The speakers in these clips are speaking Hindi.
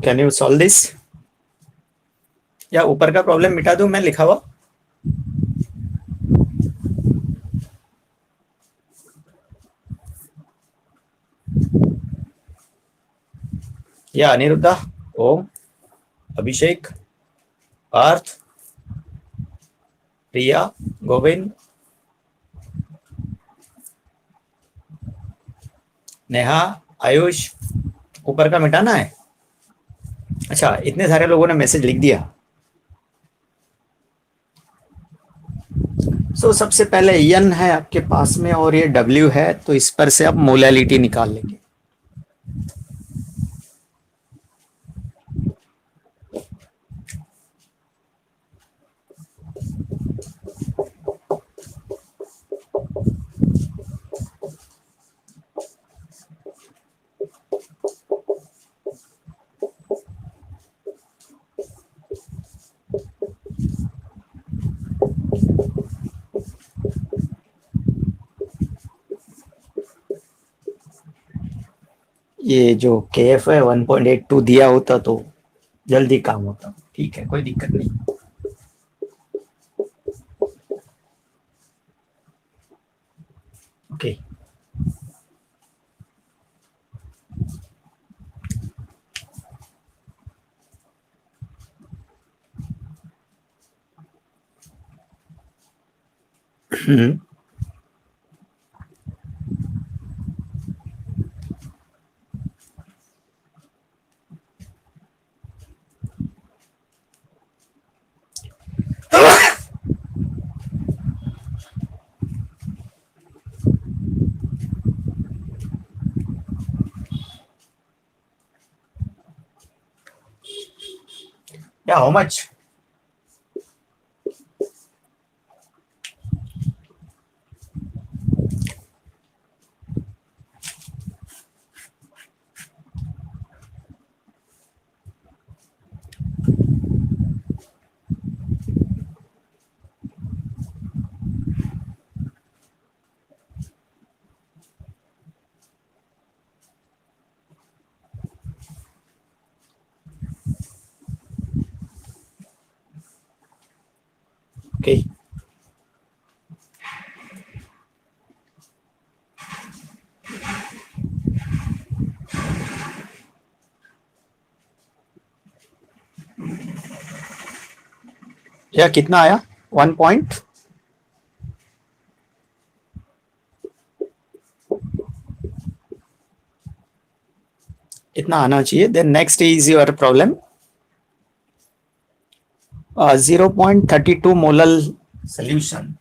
Can you solve this? या ऊपर का प्रॉब्लम मिटा दूं मैं लिखा हुआ? या अनिरुद्धा, ओम, अभिषेक, पार्थ, प्रिया, गोविंद, नेहा, आयुष, ऊपर का मिटाना है? अच्छा, इतने सारे लोगों ने मैसेज लिख दिया। सबसे पहले एन है आपके पास में और ये डब्ल्यू है, तो इस पर से आप मोलैलिटी निकाल लेंगे। ये जो KF है 1.82 दिया होता तो जल्दी काम होता। ठीक है, कोई दिक्कत नहीं। Okay, Yeah, how much? Okay. या कितना आया? 1 पॉइंट इतना आना चाहिए। Then next is your problem 0.32 molal solution.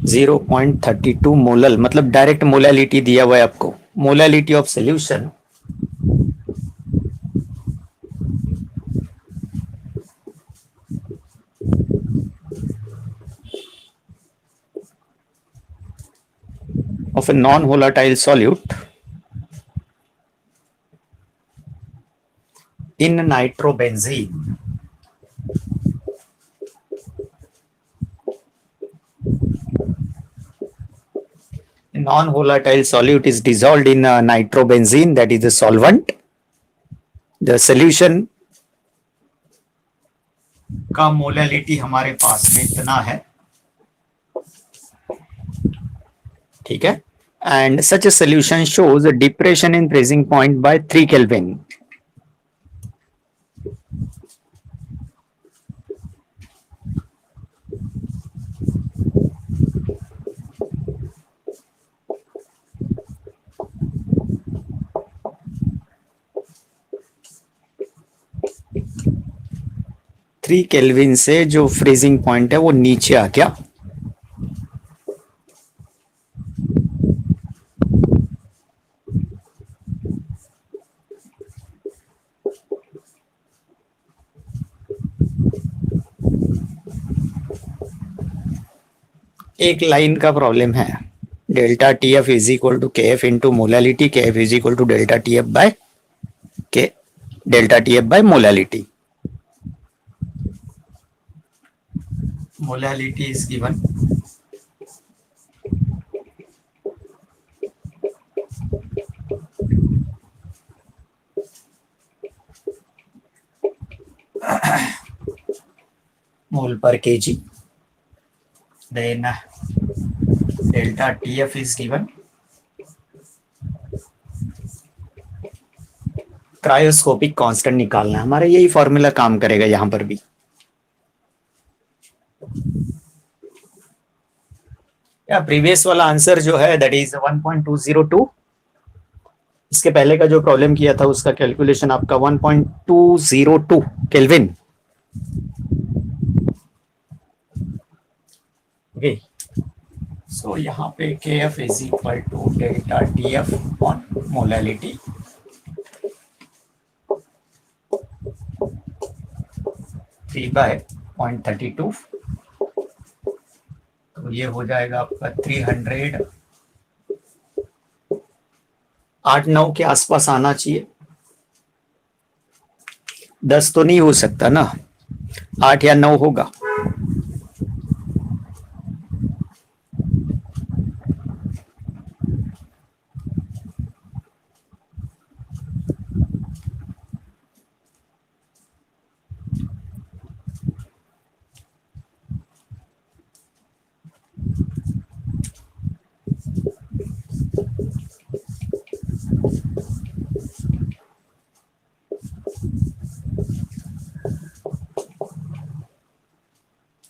Zero 0.32 molal मतलब डायरेक्ट मोलैलिटी दिया हुआ है आपको। Molality of solution of a non-volatile solute in nitrobenzene a non-volatile solute is dissolved in nitrobenzene, that is the solvent. The solution का मोलैलिटी हमारे पास में इतना है, ठीक है। And such a solution shows a depression in freezing point by 3 Kelvin. Three kelvin से जो फ्रीजिंग पॉइंट है वो नीचे आ गया। एक लाइन का प्रॉब्लम है। Delta T F is equal to K F into molality, K F is equal to delta T F by K delta T F by molality. Molality is given mole per kg. Then delta TF is given. Cryoscopic constant निकालना है हमारा, यही फॉर्मूला काम करेगा यहां पर भी. या प्रीवियस वाला आंसर जो है दैट इज 1.202. इसके पहले का जो प्रॉब्लम किया था उसका कैलकुलेशन आपका 1.202 केल्विन. ओके, सो यहाँ पे KF is equal to delta TF on molality. Three by 0.32, तो ये हो जाएगा आपका 300. 8-9 के आसपास आना चाहिए. 10 तो नहीं हो सकता ना, 8 या 9 होगा.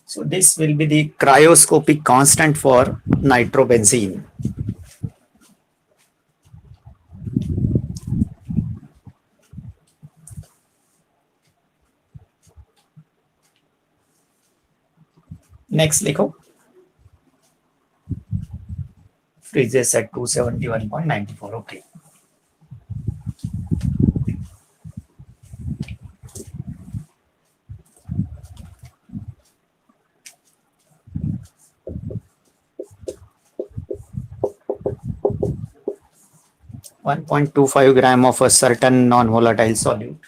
So this will be the cryoscopic constant for nitrobenzene. Next लिखो, freezes at 271.94. Okay. (1.25 gram of a certain non-volatile solute).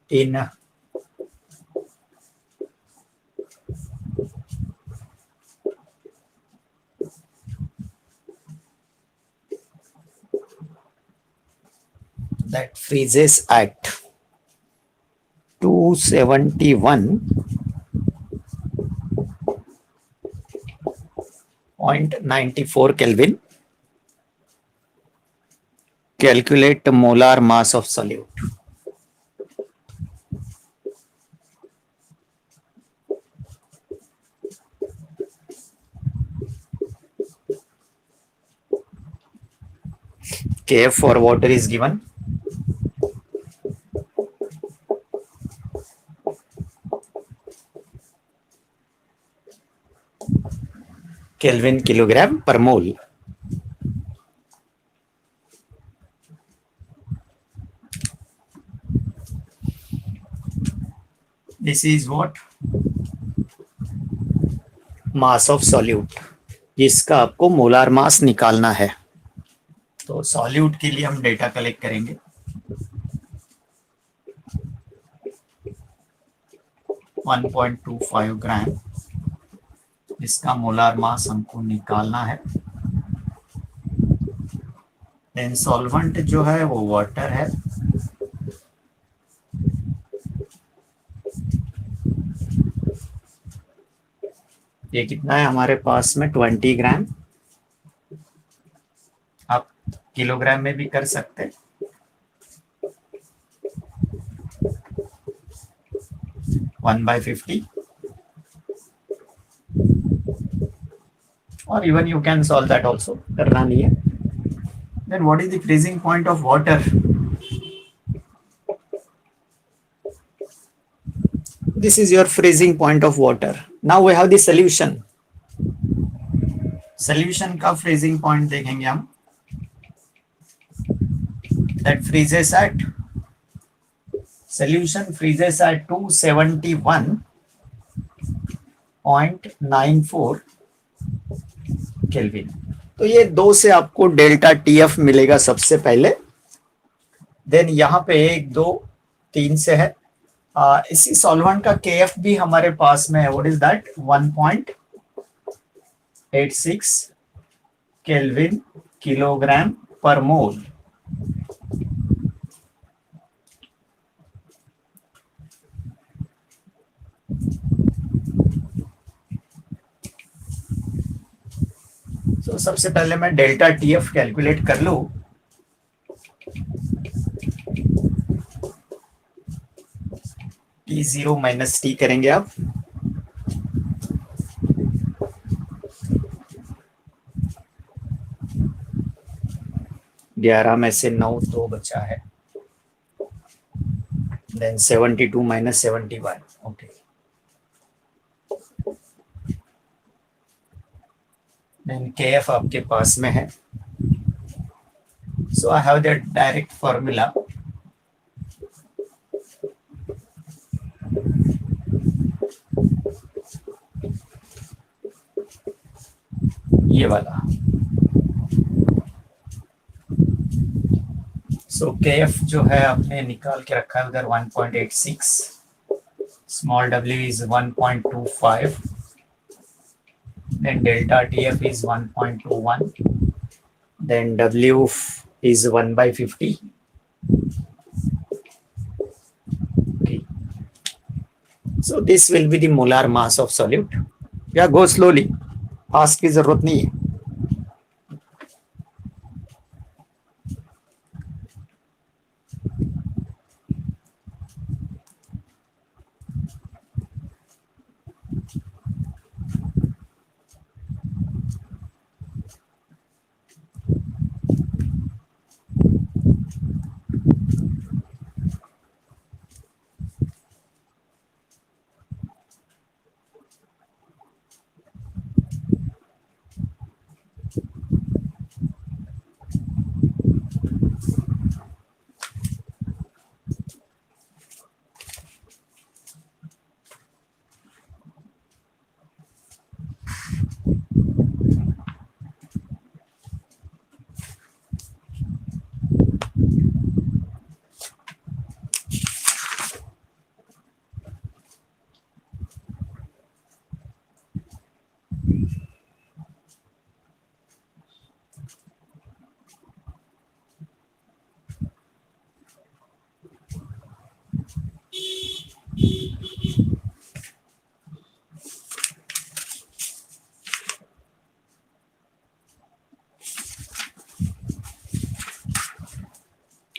In that freezes at 271.94 Kelvin. Calculate the molar mass of solute. Kf for water is given. Kelvin kilogram per mole. This is what? Mass of solute, जिसका आपको मोलार मास निकालना है. तो सॉल्यूट के लिए हम डेटा कलेक्ट करेंगे. (1.25 ग्राम), इसका मोलार मास हमको निकालना है. देन सॉल्वेंट जो है वो वाटर है. ये कितना है हमारे पास में? 20 ग्राम. आप किलोग्राम में भी कर सकते हैं. One by 50, or even you can solve that also, करना नहीं है. Then what is the freezing point of water? This is your freezing point of water. Now we have the solution. Solution का freezing point देखेंगे हम. That freezes at, solution freezes at 271.94 Kelvin. तो तो ये 2 से आपको डेल्टा TF मिलेगा सबसे पहले, देन यहाँ पे 1 2 3 से है। इसी सॉल्वेंट का KF भी हमारे पास में है, what is that, 1.86 kelvin kilogram पर मोल। तो सबसे पहले मैं डेल्टा TF कैलकुलेट कर लूं। T0 माइनस T करेंगे आप, ग्यारह में से 9 2 बचा है, then 72 minus 71, okay, then KF आपके पास में है। So I have the direct formula, ये वाला। सो KF जो है आपने निकाल के रखा है उधर 1.86, small w is 1.25, then delta TF is 1.21, then W is 1/50. Okay. So this will be the molar mass of solute. Yeah, go slowly. Fast की जरूरत नहीं है।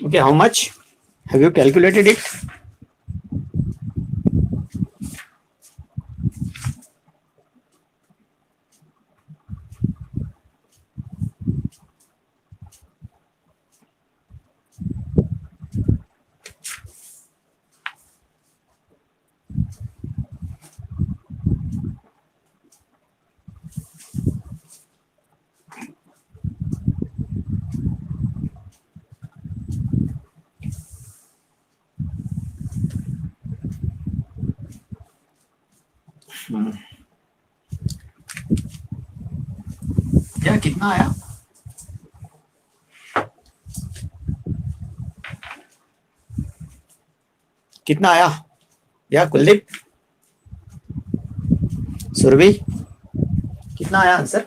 Okay, how much? Have you calculated it? क्या कितना आया? कितना आया? या कुलदीप, सुरभि, कितना आया answer?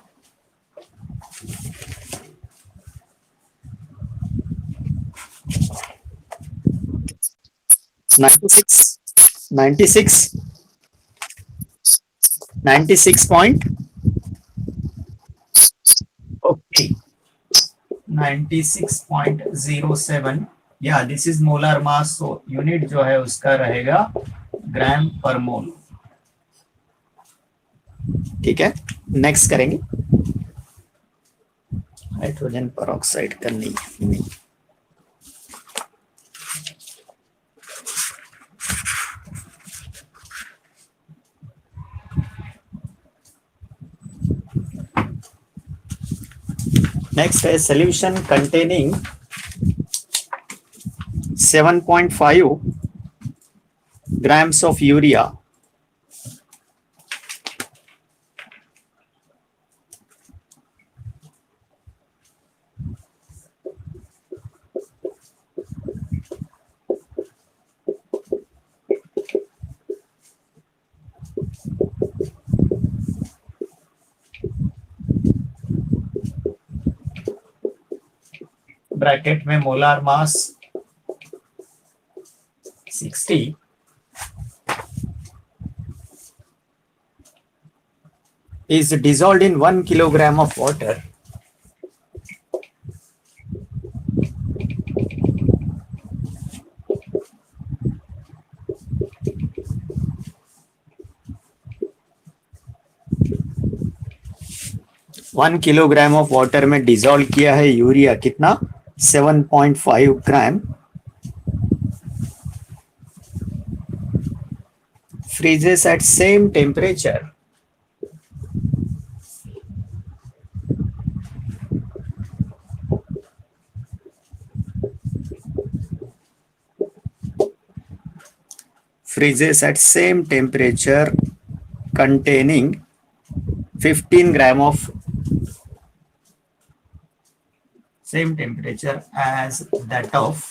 Ninety six point, okay, 96.07। या this is molar mass, so unit जो है उसका रहेगा ग्राम पर मोल। ठीक है, नेक्स्ट करेंगे। हाइड्रोजन परऑक्साइड करनी नहीं। नेक्स्ट है solution containing 7.5 grams of urea bracket में molar mass 60 is dissolved in 1 kilogram of water. One kilogram of water में डिसॉल्व किया है यूरिया कितना 7.5 gram. freezes at same temperature. Freezes at same temperature containing 15 gram of same temperature as that of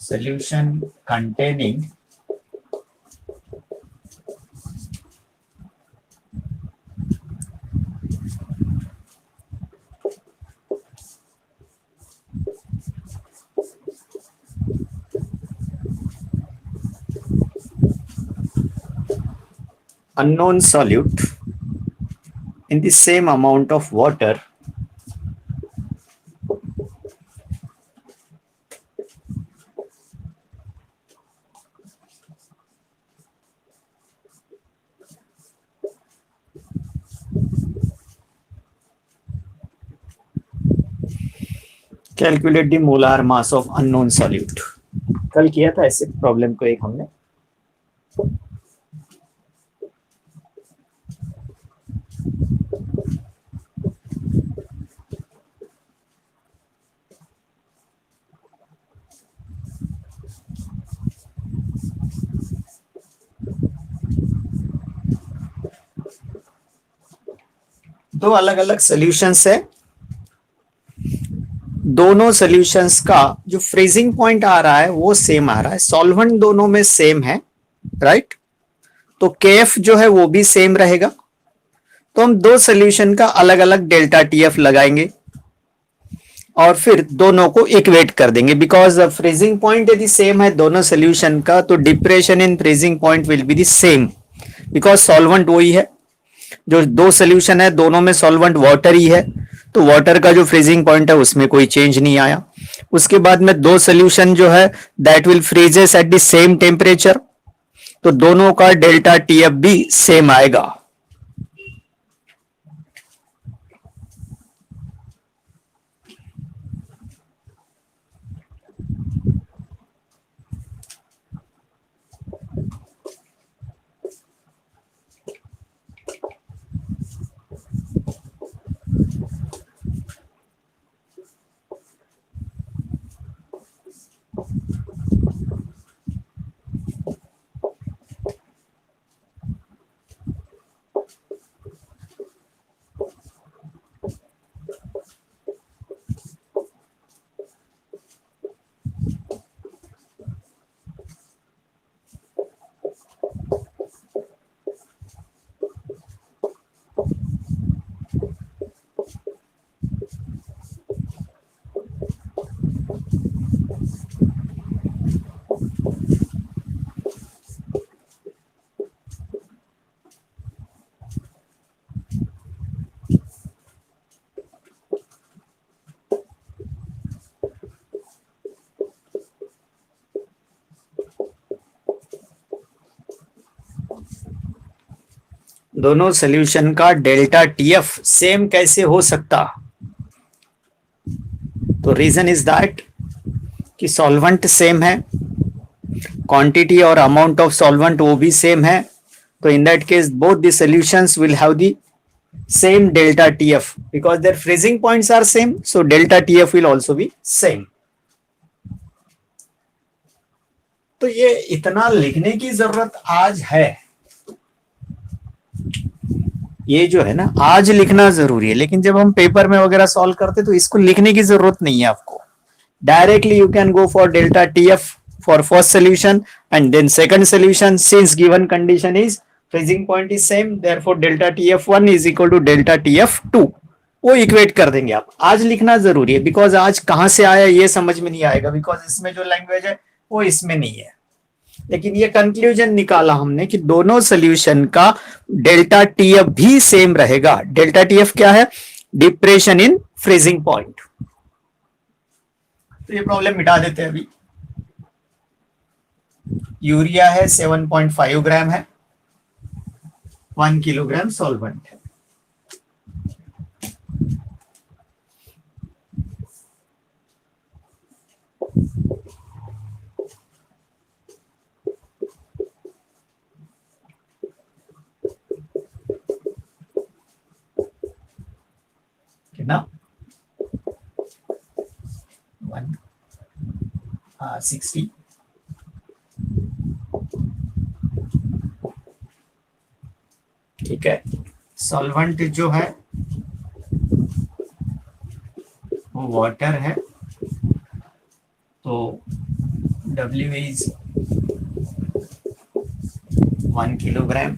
solution containing unknown solute in the same amount of water calculate the molar mass of unknown solute. कल किया था ऐसे प्रॉब्लम को एक हमने. दो अलग अलग सॉल्यूशंस है. दोनों सॉल्यूशंस का जो फ्रीजिंग पॉइंट आ रहा है वो सेम आ रहा है. सॉल्वेंट दोनों में सेम है, राइट. तो केएफ जो है वो भी सेम रहेगा. तो हम दो सॉल्यूशन का अलग अलग डेल्टा टीएफ लगाएंगे और फिर दोनों को इक्वेट कर देंगे. बिकॉज फ्रीजिंग पॉइंट यदि सेम है दोनों सॉल्यूशन का तो depression in freezing point will be the same. Because solvent वही है. जो दो सॉल्यूशन है दोनों में सॉल्वेंट वाटर ही है तो वाटर का जो फ्रीजिंग पॉइंट है उसमें कोई चेंज नहीं आया. उसके बाद में दो सॉल्यूशन जो है that will freezes at the same temperature तो दोनों का डेल्टा टीएफ भी सेम आएगा. दोनों सॉल्यूशन का डेल्टा टीएफ सेम कैसे हो सकता. तो रीजन इज दैट कि सॉल्वेंट सेम है, क्वांटिटी और अमाउंट ऑफ सॉल्वेंट वो भी सेम है. तो in that case both the solutions will have the same delta TF because their freezing points are same. So delta TF will also be same. तो ये इतना लिखने की जरूरत आज है. ये जो है ना आज लिखना जरूरी है लेकिन जब हम पेपर में वगैरह सॉल्व करते तो इसको लिखने की जरूरत नहीं है आपको. Directly you can go for delta TF for first solution and then second solution. Since given condition is freezing point is same therefore delta tf1 is equal to delta tf2. वो इक्वेट कर देंगे आप। आज लिखना जरूरी है, बिकॉज आज कहां से आया ये समझ में नहीं आएगा, बिकॉज इसमें जो लैंग्वेज है वो इसमें नहीं है। लेकिन ये कंक्लूजन निकाला हमने कि दोनों सोल्यूशन का डेल्टा टीएफ भी सेम रहेगा। डेल्टा टीएफ क्या है? Depression in freezing point. तो ये प्रॉब्लम मिटा देते हैं अभी। यूरिया है 7.5 ग्राम है, 1 किलोग्राम सॉल्वेंट है। कितना? 160। ठीक है। सॉल्वेंट जो है वो वाटर है, तो W is 1 kilogram.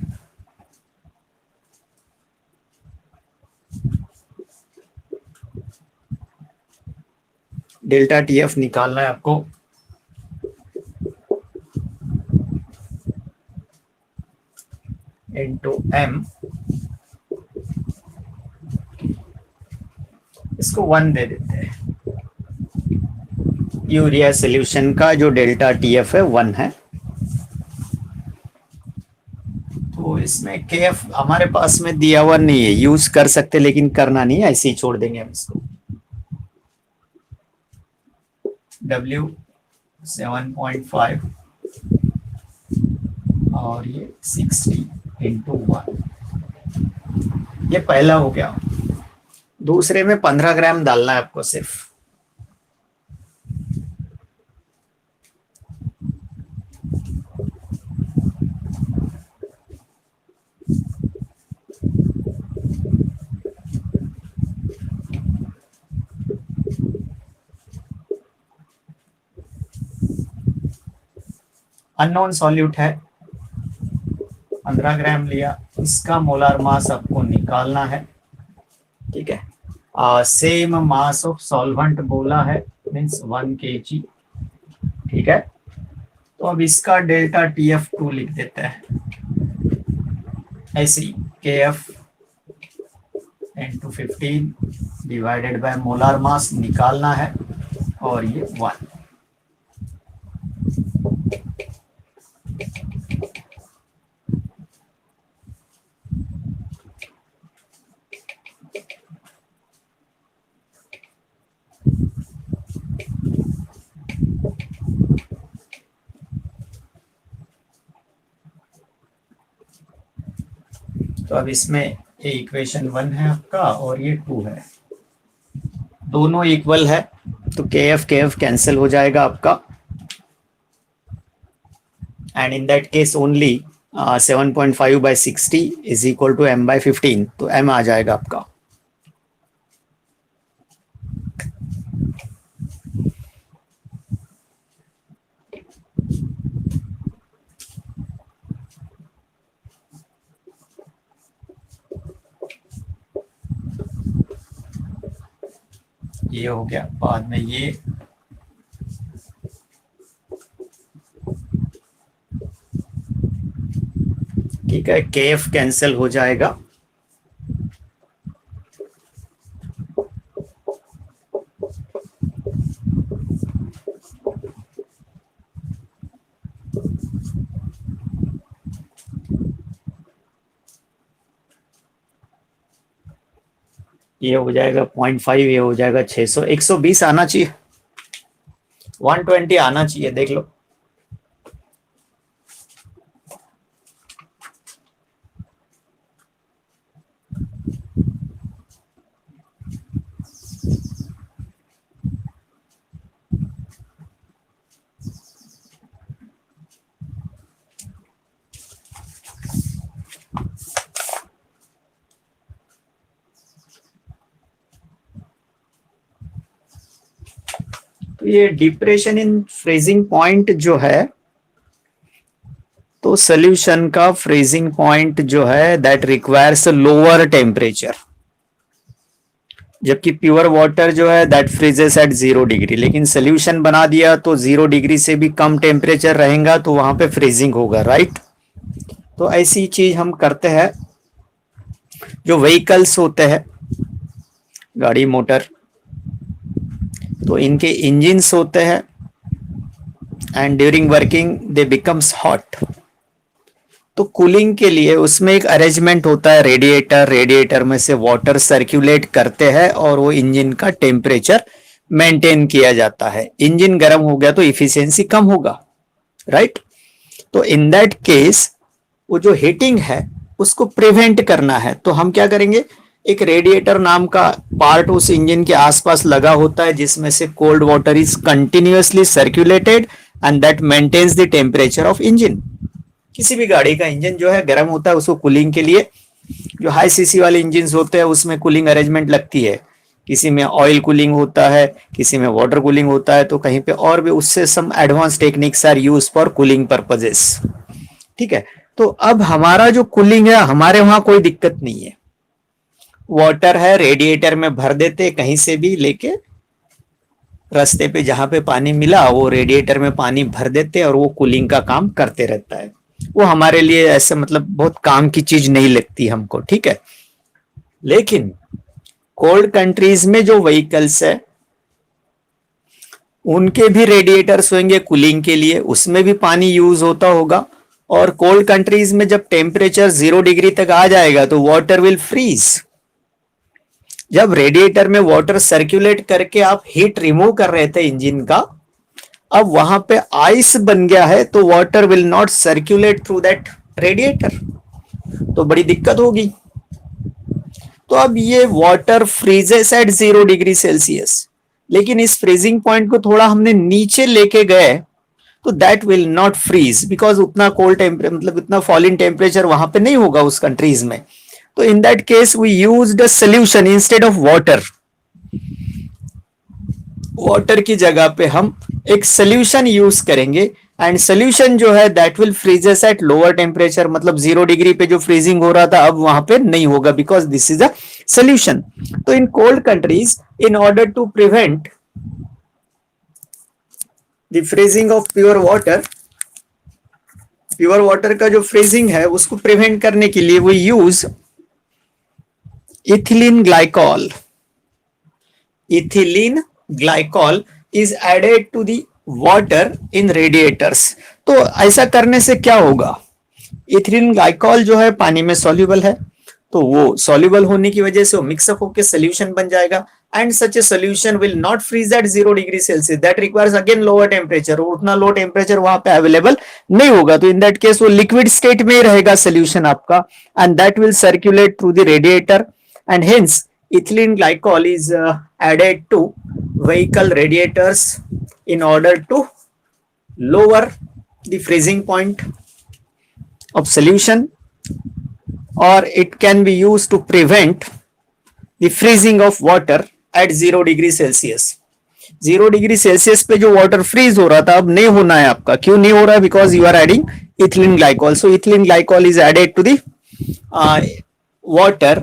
Delta TF निकालना है आपको। इंटू एम, इसको 1 दे देते हैं। यूरिया सोल्यूशन का जो डेल्टा टीएफ है 1 है। तो इसमें केएफ हमारे पास में दिया हुआ नहीं है, यूज कर सकते लेकिन करना नहीं है, ऐसे ही छोड़ देंगे हम इसको। W 7.5 और ये 60 इंटू 1। ये पहला हो गया। दूसरे में 15 ग्राम डालना है आपको सिर्फ। अननोन सॉल्यूट है, 15 ग्राम लिया। इसका मोलार मास आपको निकालना है। ठीक है। सेम मास ऑफ सॉल्वेंट बोला है, मीन्स 1 kg। ठीक है। तो अब इसका डेल्टा टीएफ 2 लिख देते हैं ऐसे ही। KF into 15 divided by molar mass निकालना है, और ये 1। तो अब इसमें ये इक्वेशन 1 है आपका, और ये 2 है, दोनों इक्वल है, तो KF KF कैंसिल हो जाएगा आपका। And in that case only 7.5 by 60 is equal to m by 15, तो m आ जाएगा आपका। ये हो गया। बाद में ये ठीक है, KF कैंसिल हो जाएगा। ये हो जाएगा 0.5, ये हो जाएगा 600। 120 आना चाहिए, 120 आना चाहिए, देख लो। तो ये डिप्रेशन इन फ्रीजिंग पॉइंट जो है, तो सोल्यूशन का फ्रीजिंग पॉइंट जो है दैट रिक्वायर्स लोअर टेम्परेचर। जबकि प्योर वाटर जो है दैट फ्रीजेस एट 0 डिग्री, लेकिन सोल्यूशन बना दिया तो 0 डिग्री से भी कम टेम्परेचर रहेगा तो वहां पे फ्रीजिंग होगा, राइट। तो ऐसी चीज हम करते हैं। जो व्हीकल्स होते हैं, गाड़ी मोटर, तो इनके इंजिन्स होते हैं and during working they becomes hot. तो कूलिंग के लिए उसमें एक अरेंजमेंट होता है, रेडिएटर, रेडिएटर में से वाटर सर्कुलेट करते हैं और वो इंजन का टेम्परेचर मेंटेन किया जाता है। इंजन गर्म हो गया तो इफिशियंसी कम होगा, राइट। तो इन दैट केस वो जो हीटिंग है उसको प्रिवेंट करना है, तो हम क्या करेंगे, एक रेडिएटर नाम का पार्ट उस इंजन के आसपास लगा होता है जिसमें से cold water is continuously circulated and that maintains the temperature of engine. किसी भी गाड़ी का इंजन जो है गर्म होता है, उसको कूलिंग के लिए जो हाई सीसी वाले इंजन होते हैं उसमें कूलिंग अरेंजमेंट लगती है। किसी में ऑयल कूलिंग होता है, किसी में वाटर कूलिंग होता है, तो कहीं पे और भी उससे some advance techniques are use for cooling purposes. ठीक है, तो अब हमारा जो कूलिंग है हमारे वहां कोई दिक्कत नहीं है। वाटर है, रेडिएटर में भर देते कहीं से भी लेके, रास्ते पे जहां पे पानी मिला वो रेडिएटर में पानी भर देते और वो कूलिंग का काम करते रहता है। वो हमारे लिए ऐसे मतलब बहुत काम की चीज नहीं लगती हमको, ठीक है। लेकिन कोल्ड कंट्रीज में जो व्हीकल्स है उनके भी रेडिएटर्स होंगे कूलिंग के लिए, उसमें भी पानी यूज होता होगा। और कोल्ड कंट्रीज में जब टेम्परेचर 0 डिग्री तक आ जाएगा तो वाटर विल फ्रीज। जब रेडिएटर में वाटर सर्कुलेट करके आप हीट रिमूव कर रहे थे इंजन का, अब वहां पे आइस बन गया है तो water will not circulate through that radiator, तो बड़ी दिक्कत होगी। तो अब ये water freezes at 0 degree Celsius, लेकिन इस फ्रीजिंग पॉइंट को थोड़ा हमने नीचे लेके गए तो that will not freeze because उतना कोल्ड टेम्परेचर मतलब इतना फॉल इन टेम्परेचर वहां पे नहीं होगा उस कंट्रीज में। तो in that case we used a solution instead of water. Water की जगह पे हम एक सोल्यूशन यूज करेंगे एंड सोल्यूशन जो है that will freezes at lower temperature, मतलब 0 डिग्री पे जो फ्रीजिंग हो रहा था अब वहां पे नहीं होगा because this is a solution. तो in cold countries in order to prevent the freezing of pure water, pure water का जो फ्रीजिंग है उसको प्रिवेंट करने के लिए वो use ethylene glycol. Ethylene glycol is added to the water in radiators. तो ऐसा करने से क्या होगा, इथिलीन ग्लाइकॉल जो है पानी में सॉल्युबल है, तो वो सॉल्युबल होने की वजह से वो मिक्सअप होकर सोल्यूशन बन जाएगा and such a solution will not freeze at 0 degree Celsius, that requires again lower temperature. उतना लो टेम्परेचर वहां पे अवेलेबल नहीं होगा, तो इन दैट केस वो लिक्विड स्टेट में ही रहेगा सोल्यूशन आपका and that will circulate through the radiator and hence ethylene glycol is added to vehicle radiators in order to lower the freezing point of solution, or it can be used to prevent the freezing of water at 0 degree Celsius. 0 degree Celsius पे जो वाटर फ्रीज हो रहा था अब नहीं होना है आपका। क्यों नहीं हो रहा है, because you are adding ethylene glycol. So ethylene glycol is added to the water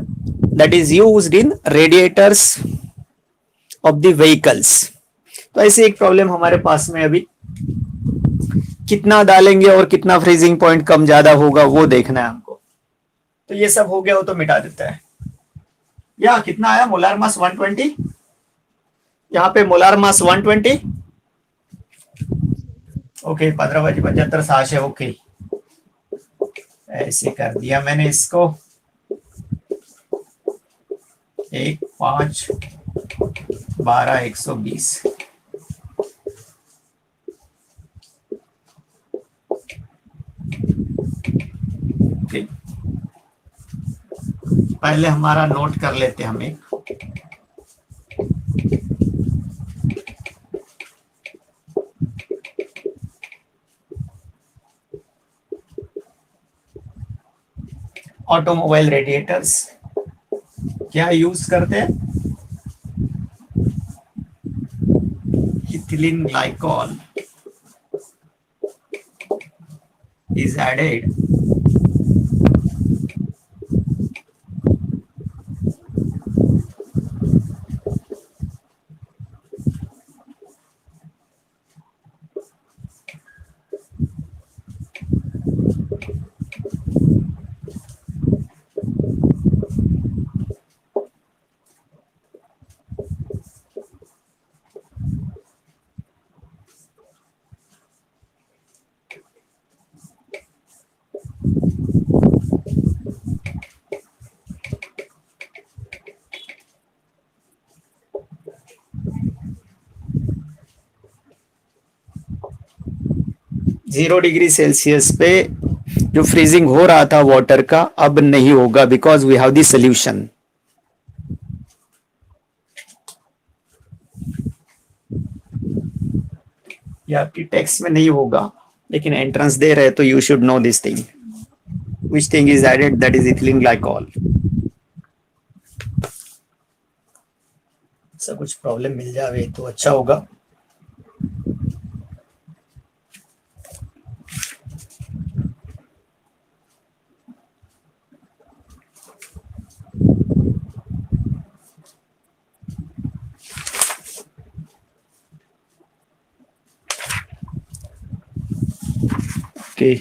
that is used in radiators of the vehicles। तो ऐसी एक प्रॉब्लम हमारे पास में अभी, कितना डालेंगे और कितना फ्रीजिंग पॉइंट कम ज्यादा होगा वो देखना है हमको। तो ये सब हो गया हो तो मिटा देता है। या कितना आया मोलार मास 120, यहाँ पे मोलार मास 120। ओके 15/75 ओके, ऐसे कर दिया मैंने इसको 1 5 12 120। पहले हमारा नोट कर लेते हम एक, ऑटोमोबाइल रेडिएटर्स क्या यूज करते हैं, ethylene glycol is added 0 degree Celsius पे जो फ्रीजिंग हो रहा था वाटर का अब नहीं होगा, because we have the solution. ये आपकी टेक्स्ट में नहीं होगा, लेकिन एंट्रेंस दे रहे तो you should know this thing. Which thing is added, that is ethylene glycol. ऐसा कुछ प्रॉब्लम मिल जाए तो अच्छा होगा। ओके,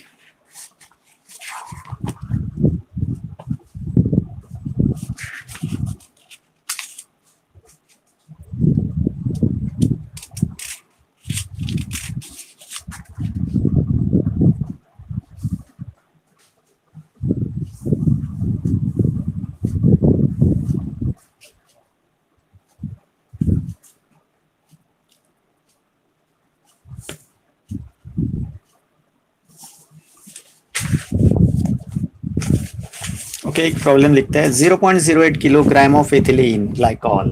ओके, एक प्रॉब्लम लिखते हैं। 0.08 किलोग्राम ऑफ एथिलीन ग्लाइकॉल।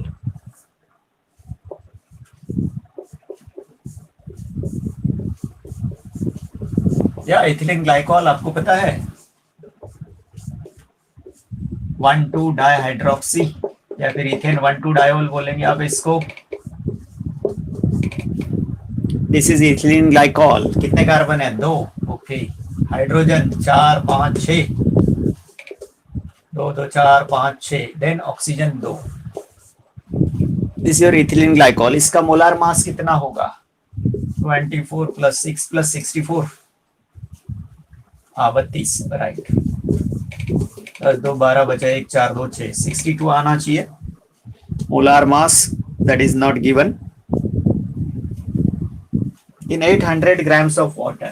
या एथिलीन ग्लाइकॉल आपको पता है 1,2 डाइहाइड्रोक्सी या फिर इथेन 1,2 डायोल बोलेंगे आप इसको। This is ethylene glycol. कितने कार्बन है? 2। Okay, hydrogen 4 5 6, 2 2 4 5 6, then oxygen 2। This your ethylene glycol. इसका मोलार मास कितना होगा? 24 प्लस 6 प्लस 64, 32, राइट। 10 2 12 बचा 1 4 2 6, 62 आना चाहिए molar mass. That is not given in 800 grams of water.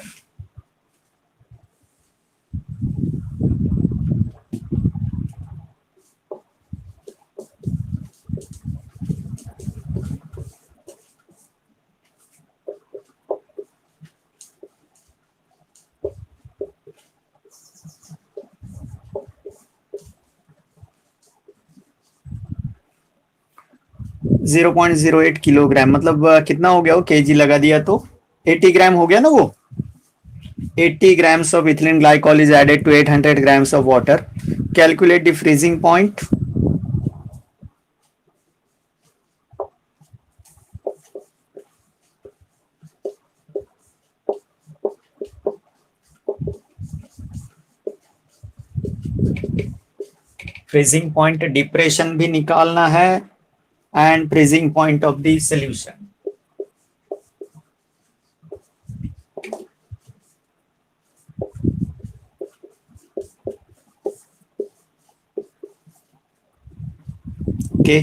Zero 0.08 kilogram मतलब कितना हो गया? वो केजी लगा दिया तो 80 ग्राम हो गया ना वो। 80 grams of ethylene glycol is added to 800 grams of water. Calculate the freezing point. Freezing point depression भी निकालना है and freezing point of the solution. Okay.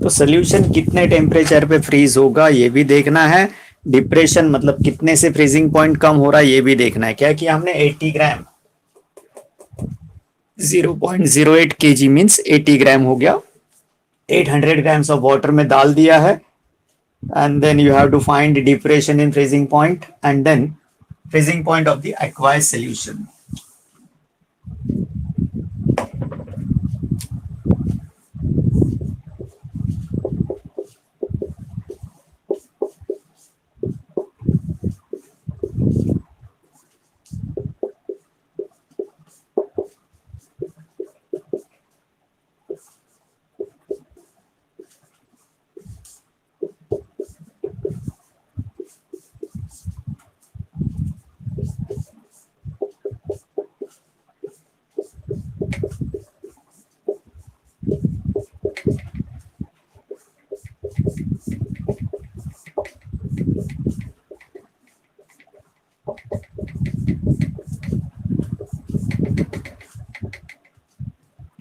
तो सोल्यूशन कितने टेम्परेचर पे फ्रीज होगा ये भी देखना है। डिप्रेशन मतलब कितने से फ्रीजिंग पॉइंट कम हो रहा है ये भी देखना है। क्या किया हमने? 80 ग्राम, 0.08 kg मीन्स 80 ग्राम हो गया। 800 grams of water में डाल दिया है and then you have to find the depression in freezing point and then freezing point of the aqueous solution.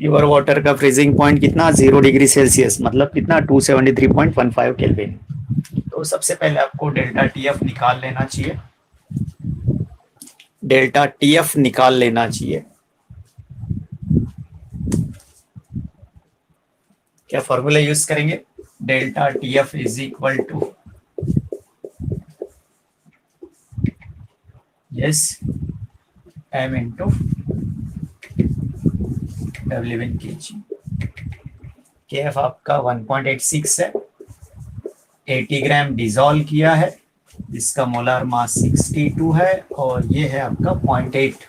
Pure water का फ्रीजिंग पॉइंट कितना? 0 डिग्री सेल्सियस मतलब कितना? 273.15 केल्विन। तो सबसे पहले आपको डेल्टा टीएफ निकाल लेना चाहिए। डेल्टा टीएफ निकाल लेना चाहिए। क्या फॉर्मूला यूज करेंगे? Delta TF is equal to yes M into W K जी। के एफ आपका 1.86 है, 80 ग्राम डिजोल्व किया है, जिसका मोलार मास 62 है, और ये है आपका 0.8।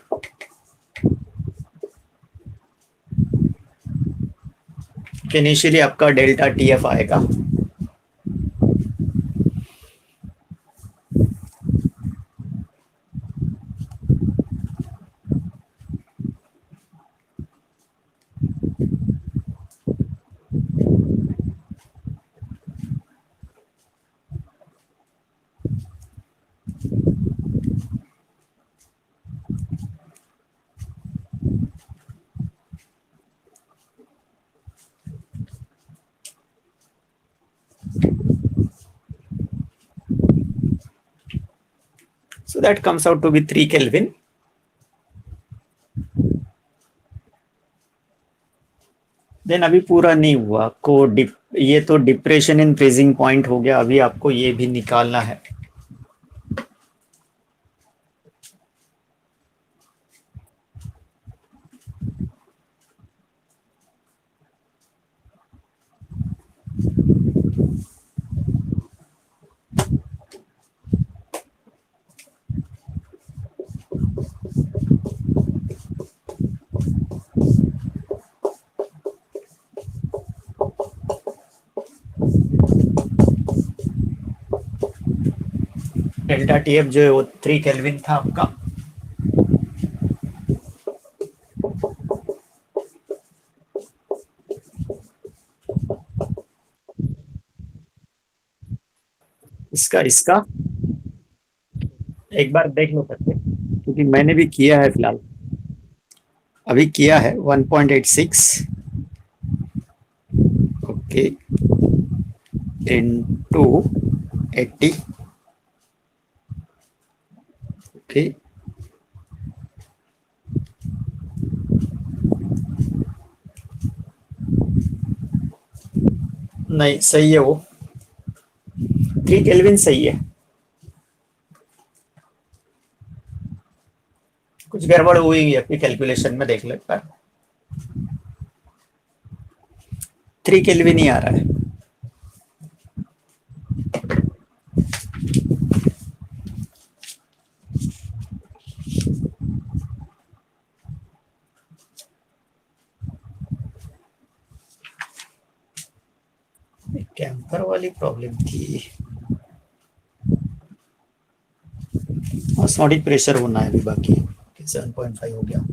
इनिशियली आपका डेल्टा टीएफ आएगा। So that comes out to be 3 Kelvin. Then अभी पूरा नहीं हुआ को ये तो डिप्रेशन इन फ्रीजिंग पॉइंट हो गया, अभी आपको ये भी निकालना है। डेल्टा टीएफ जो है वो 3 केल्विन था आपका। इसका एक बार देख लो करके, क्योंकि मैंने भी किया है, फिलहाल अभी किया है 1.86 ओके इनटू 80 ओके। नहीं सही है, वो 3 केल्विन सही है। कुछ गड़बड़ हुई है आपकी कैलकुलेशन में, देख लो एक बार। 3 केल्विन ही आ रहा है। कैंपर वाली प्रॉब्लम थी, ऑस्मोटिक प्रेशर होना है अभी बाकी। 7.5 हो गया।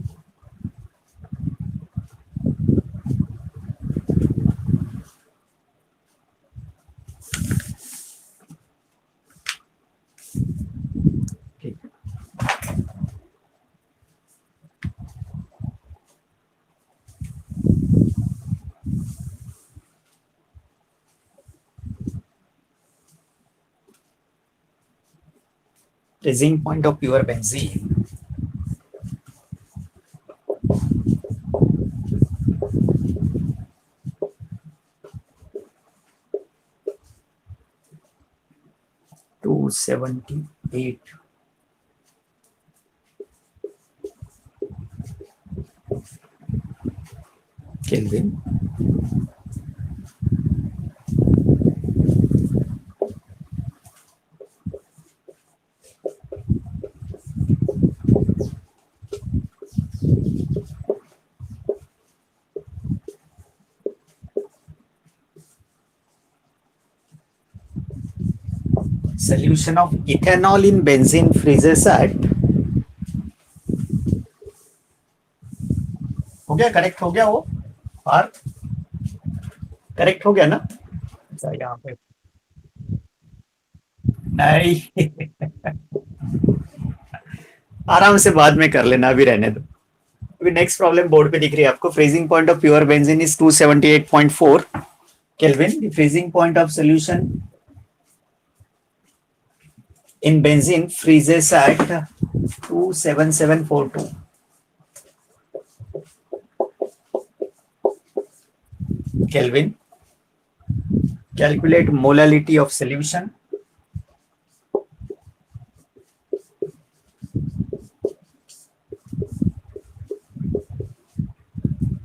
Freezing point of pure benzene. Two 78 Kelvin. Solution of ethanol in benzene freezes at, हो गया, करेक्ट हो गया वो पार्थ, करेक्ट हो गया ना? अच्छा यहाँ पे नहीं आराम से बाद में कर लेना, अभी रहने दो। अभी नेक्स्ट प्रॉब्लम बोर्ड पे दिख रही है आपको। Freezing point of pure benzene is 278.4 kelvin. Freezing point of solution in benzene freezes at 27742 Kelvin. Calculate molality of solution.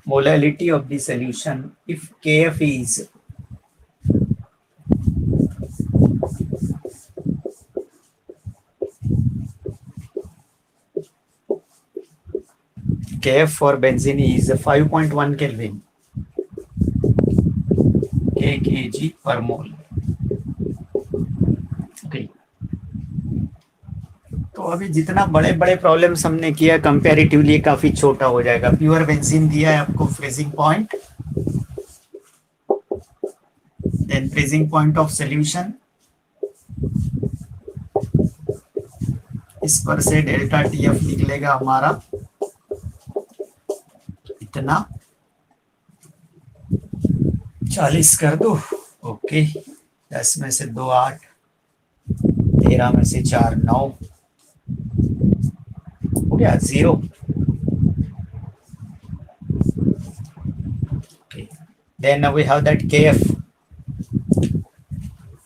Molality of the solution if Kf is Kf for benzene is 5.1 Kelvin kg per mole. Okay. तो अभी जितना बड़े बड़े प्रॉब्लम्स हमने किया कंपैरेटिवली काफी छोटा हो जाएगा. प्योर बेंजीन दिया है आपको freezing point, then freezing point of solution, इस पर से डेल्टा टीएफ निकलेगा हमारा इतना 40 कर दो. ओके, 10 में से 2 8, 13 में से 4 9, हो गया 0. Okay. Then we have that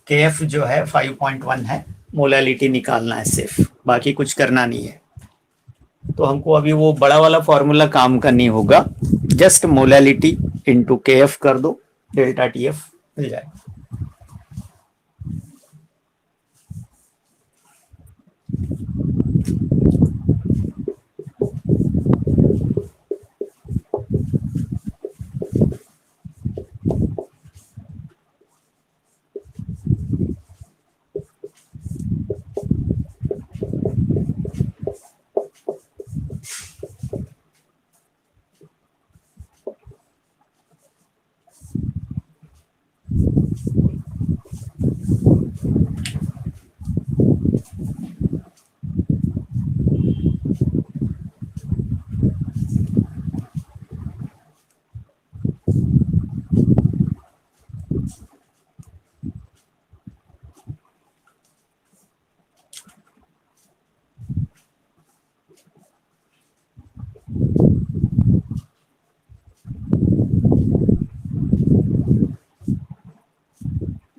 KF जो है 5.1 है. मोलालिटी निकालना है सिर्फ, बाकी कुछ करना नहीं है. तो हमको अभी वो बड़ा वाला फॉर्मूला काम करनी होगा. जस्ट मोलालिटी इंटू KF कर दो, डेल्टा TF मिल जाएगा.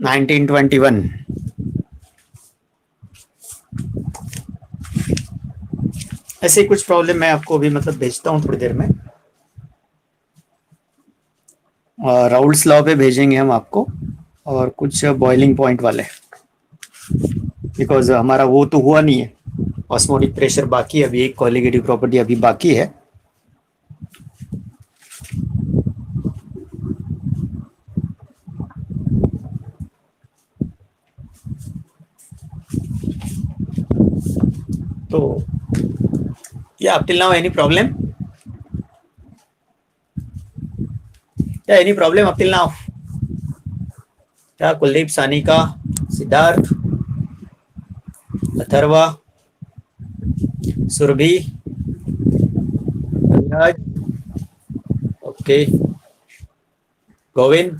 नाइनटीन 21 ऐसे कुछ प्रॉब्लम मैं आपको अभी मतलब भेजता हूँ थोड़ी देर में. राउल्स लॉ पे भेजेंगे हम आपको, और कुछ बॉइलिंग पॉइंट वाले, बिकॉज हमारा वो तो हुआ नहीं है. ऑस्मोटिक प्रेशर बाकी है अभी, एक कोलिगेटिव प्रॉपर्टी अभी बाकी है. तो yeah, up till now any problem? Yeah, any problem up till now? क्या कुलदीप, सानिका, सिद्धार्थ, अथर्वा, सुरभि, ओके, गोविंद,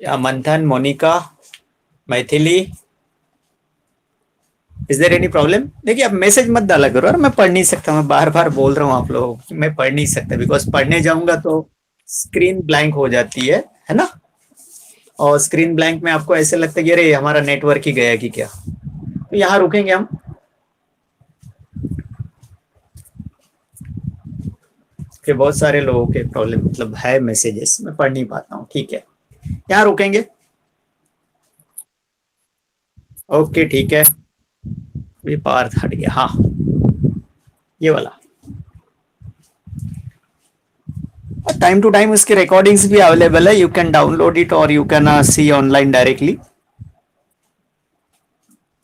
या Manthan, Monika, Maithili, is there any problem? देखिए, आप मैसेज मत डाला करो यार, मैं पढ़ नहीं सकता. मैं बार बार बोल रहा हूँ आप लोगों को, मैं पढ़ नहीं सकता, बिकॉज पढ़ने जाऊंगा तो स्क्रीन ब्लैंक हो जाती है ना. और स्क्रीन ब्लैंक में आपको ऐसे लगता है कि अरे हमारा नेटवर्क ही गया कि क्या. तो यहाँ रुकेंगे हम. कि बहुत सारे लोगों के प्रॉब्लम मतलब है, मैसेजेस मैं पढ़ नहीं पाता हूँ. ठीक है, यहाँ रुकेंगे. ओके ठीक है, ये पार्थ हट गया. हाँ, ये वाला टाइम टू टाइम उसके रिकॉर्डिंग्स भी अवेलेबल है. यू कैन डाउनलोड इट और you can see online directly.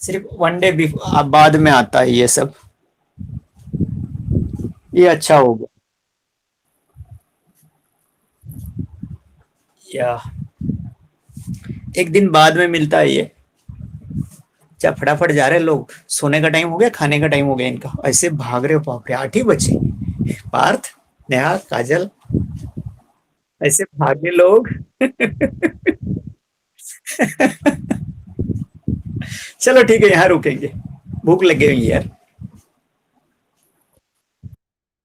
सिर्फ 1 डे बाद में आता है ये सब. ये अच्छा होगा. या एक दिन बाद में मिलता है ये. क्या फटाफट जा रहे हैं लोग, सोने का टाइम हो गया, खाने का टाइम हो गया इनका, ऐसे भाग रहे हो. बाप रे, 8 ही बचे. पार्थ, नेहा, काजल, ऐसे भागे लोग। चलो ठीक है, यहाँ रुकेंगे, भूख लग गई यार।